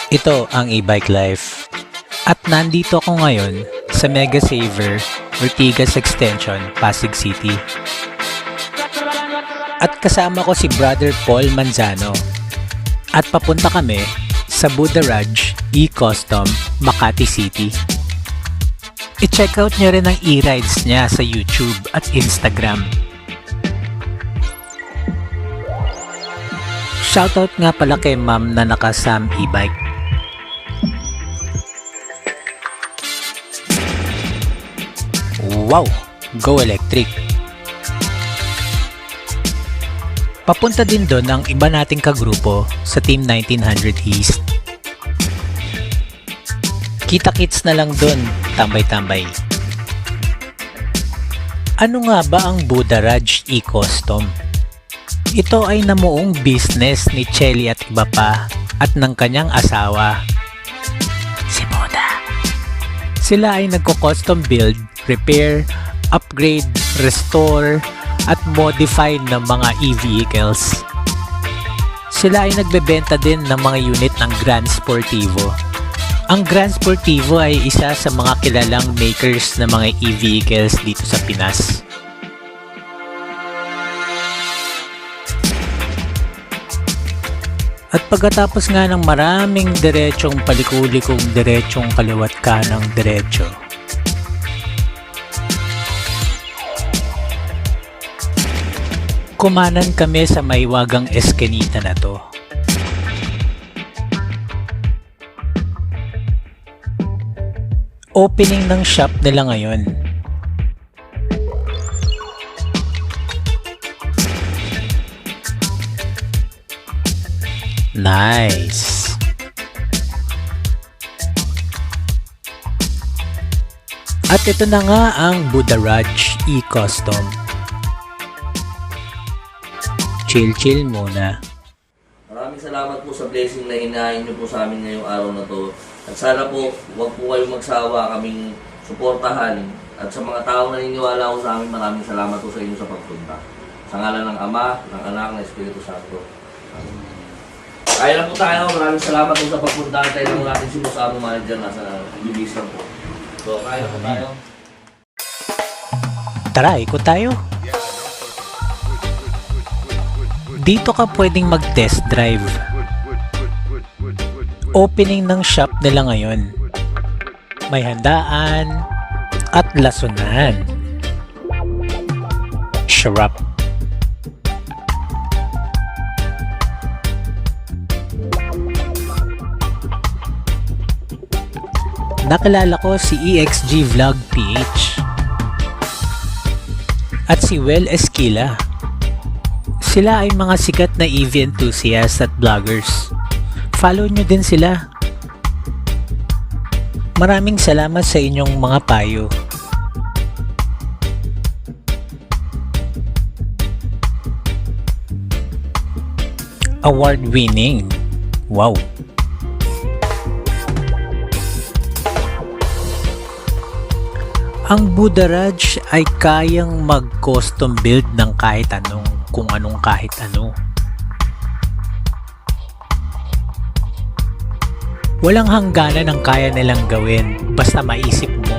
Ito ang e-bike life. At nandito ako ngayon sa Mega Saver, Ortigas Extension, Pasig City. At kasama ko si Brother Paul Manzano. At papunta kami sa Buddha Raj E-Custom, Makati City. I-check out nyo rin ang e-rides niya sa YouTube at Instagram. Shoutout nga pala kay Ma'am na naka-Sam e-bike. Wow! Go electric! Papunta din doon ang iba nating kagrupo sa Team 1900 East. Kita-kits na lang doon, tambay-tambay. Ano nga ba ang Buddha Raj E-Custom? Ito ay namuong business ni Chelly at iba pa at ng kanyang asawa, si Buddha. Sila ay nagko-custom build, repair, upgrade, restore, at modify ng mga e-vehicles. Sila ay nagbebenta din ng mga unit ng Grand Sportivo. Ang Grand Sportivo ay isa sa mga kilalang makers ng mga e-vehicles dito sa Pinas. At pagkatapos nga ng maraming diretsong palikulikong diretsong kaliwat kanang diretso, kumanan kami sa maiwagang eskenita na to. Opening ng shop nila ngayon. Nice! At ito na nga ang Buddha Raj E-Custom. Chill muna. Maraming salamat po sa blessing na hinahin niyo po sa amin ngayong araw na to. At sana po, huwag po kayong magsawa kaming suportahan. At sa mga tao na niniwala ko sa amin, maraming salamat po sa inyo sa pagpunta. Sa ngalan ng Ama, ng Anak, ng Espiritu Santo. Kaya na po tayo. Maraming salamat po sa pagpunta. Tayo lang natin si Musamo Manager na sa Ibis lang po. So, kaya po tayo. Tara, ikot tayo. Dito ka pwedeng mag-test drive. Opening ng shop nila ngayon. May handaan at lasunan. Sharap. Nakilala ko si EXG Vlog PH at si Well Esquila. Sila ay mga sikat na EV enthusiasts at vloggers. Follow nyo din sila. Maraming salamat sa inyong mga payo. Award-winning. Wow! Ang Buddha Raj ay kayang mag-custom build ng kahit anong, kung anong kahit ano. Walang hangganan ang kaya nilang gawin basta maisip mo.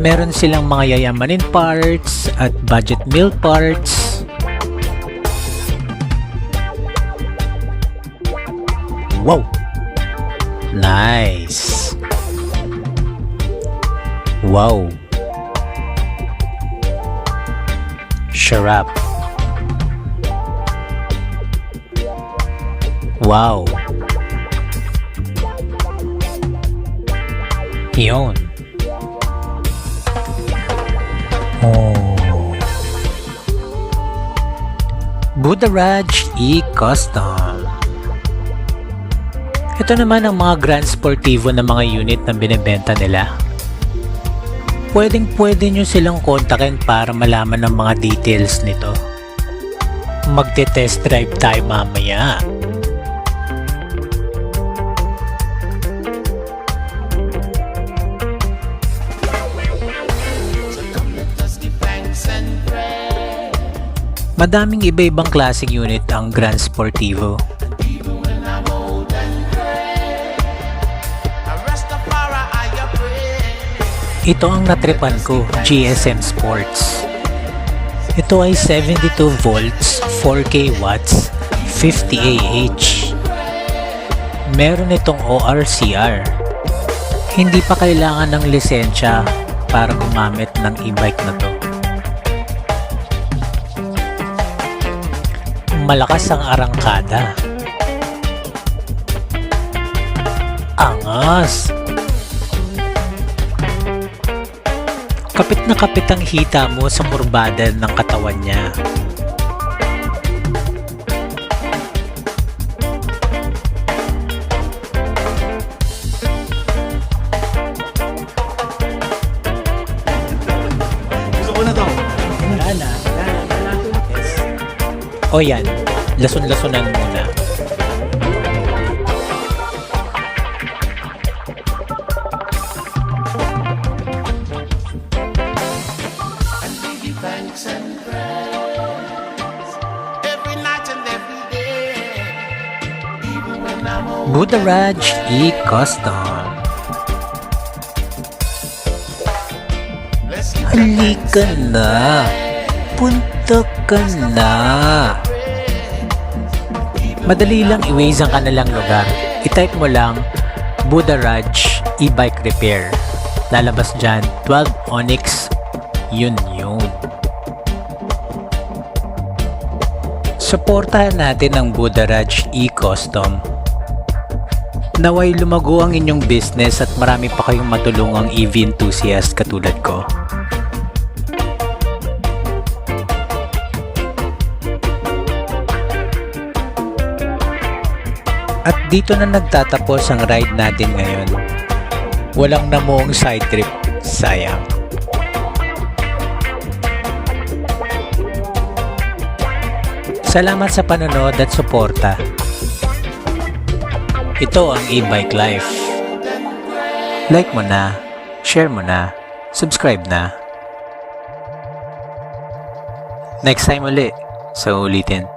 Meron silang mga yayamanin parts at budget meal parts. Wow! Nice! Wow! Sharap! Wow! Yun! Oh! Buddha Raj E-Custom. Ito naman ang mga Grand Sportivo na mga unit na binibenta nila. Pwedeng-pwede nyo silang kontakin para malaman ng mga details nito. Magte-test drive tayo mamaya. Madaming iba-ibang klaseng unit ang Grand Sportivo. Ito ang natripan ko, GSM Sports. Ito ay 72 volts, 4K watts, 50 Ah. Meron itong ORCR. Hindi pa kailangan ng lisensya para gumamit ng e-bike na to. Malakas ang arangkada. Angas! Kapit na kapit ang hita mo sa kurbada ng katawan niya. Gusto ko na to. O yan, lason-lasonan muna. Budaraj E-Custom. Halika na. Punta ka na. Madali lang i-waze ang kanilang lugar. I-type mo lang Budaraj E-Bike Repair. Lalabas dyan 12 Onyx. Yun. Suportahan natin ang Budaraj E-Custom. Naway lumago ang inyong business at marami pa kayong matulungang EV enthusiast katulad ko. At dito na nagtatapos ang ride natin ngayon. Walang namuong side trip, sayang. Salamat sa panonood at suporta. Ito ang e-bike life. Like mo na, share mo na, subscribe na. Next time uli, sa ulitin.